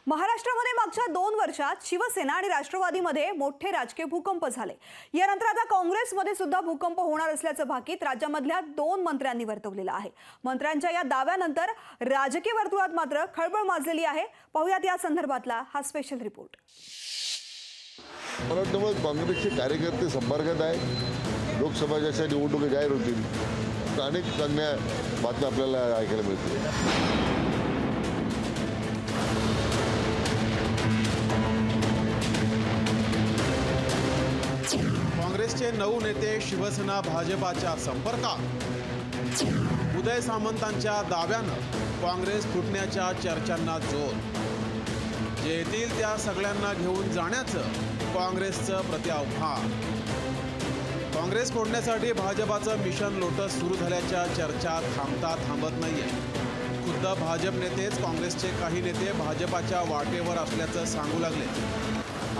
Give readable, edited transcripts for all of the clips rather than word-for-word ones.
महाराष्ट्रामध्ये मागच्या 2 वर्षात शिवसेना आणि राष्ट्रवादीमध्ये मोठे राजकीय भूकंप झाले। यानंतर आता काँग्रेसमध्ये सुद्धा भूकंप होणार असल्याचं भाकीत राज्यामधल्या 2 मंत्र्यांनी वर्तवलेलं आहे। मंत्र्यांच्या या दाव्यानंतर राजकीय वर्तुळात मात्र खळबळ माजलेली आहे। पाहूयात या संदर्भातला हा स्पेशल रिपोर्ट। मला वाटतं काँग्रेसचे कार्यकर्ते संपर्कात आहे। लोकसभाच्या निवडणुका जाहीर होतील। अनेक चांगल्या बातम्या आपल्याला ऐकायला मिळतील। काँग्रेसचे 9 नेते शिवसेना भाजपाच्या संपर्कात। उदय सामंतांच्या दाव्यानं काँग्रेस फुटण्याच्या चर्चांना जोर। जे येतील त्या सगळ्यांना घेऊन जाण्याचं काँग्रेसचं प्रत्याह्वान। काँग्रेस फोडण्यासाठी भाजपाचं मिशन लोटस सुरू झाल्याच्या चर्चा थांबत नाहीये। खुद्द भाजप नेतेच काँग्रेसचे काही नेते भाजपाच्या वाटेवर असल्याचं सांगू लागले।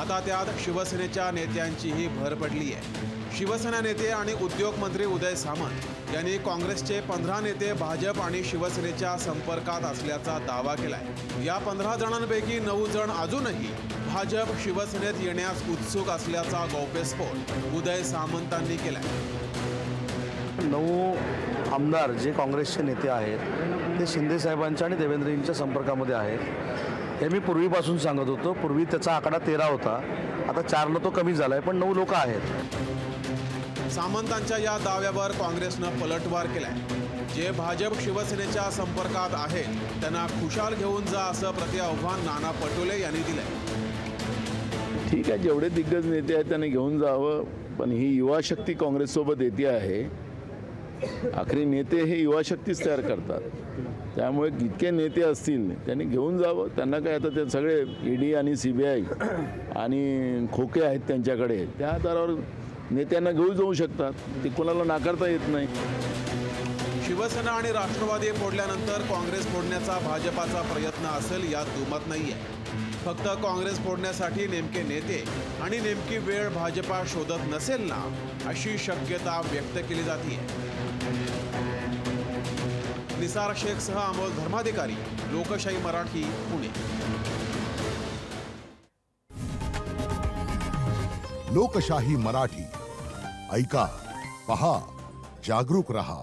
आता त्यात शिवसेनेच्या नेत्यांचीही भर पडली आहे। शिवसेना नेते आणि उद्योग मंत्री उदय सामंत यांनी काँग्रेसचे 15 नेते भाजप आणि शिवसेनेच्या संपर्कात असल्याचा दावा केलाय। या 15 जणांपैकी 9 जण अजूनही भाजप शिवसेनेत येण्यास उत्सुक असल्याचा गौप्यस्फोट उदय सामंतांनी केलाय। 9 आमदार जे काँग्रेसचे नेते आहेत ते शिंदे साहेबांच्या आणि देवेंद्रजींच्या संपर्कामध्ये आहेत। हे मी पूर्वीपासून सांगत होतो। पूर्वी त्याचा आकडा 13 होता, आता 4 तो कमी झालाय, पण 9 लोक आहेत। सामंतांच्या या दाव्यावर काँग्रेसनं पलटवार केलाय। जे भाजप शिवसेनेच्या संपर्कात आहेत त्यांना खुशाल घेऊन जा असं प्रत्याह्वान नाना पटोले यांनी दिलंय। ठीक आहे, जेवढे दिग्गज नेते आहेत त्यांनी घेऊन जावं, पण ही युवा शक्ती काँग्रेससोबत येते आहे। आखरी नेते हे युवा शक्तीच तयार करतात, त्यामुळे जितके नेते असतील त्यांनी घेऊन जावं। त्यांना काय आता ते सगळे ईडी आणि सीबीआय आणि खोके आहेत त्यांच्याकडे, त्या आधारावर नेत्यांना घेऊन जाऊ शकतात। ते कोणाला नाकारता येत नाही। शिवसेना आणि राष्ट्रवादी फोडल्यानंतर काँग्रेस फोडण्याचा भाजपाचा प्रयत्न असेल यात दुमत नाहीये। फक्त काँग्रेस फोडण्यासाठी नेमके नेते आणि नेमकी वेळ भाजपा शोधत नसेल ना, अशी शक्यता व्यक्त केली जाते। निसार शेखसह अमोल धर्माधिकारी, लोकशाही मराठी, पुणे। लोकशाही मराठी ऐका, पहा, जागरूक रहा।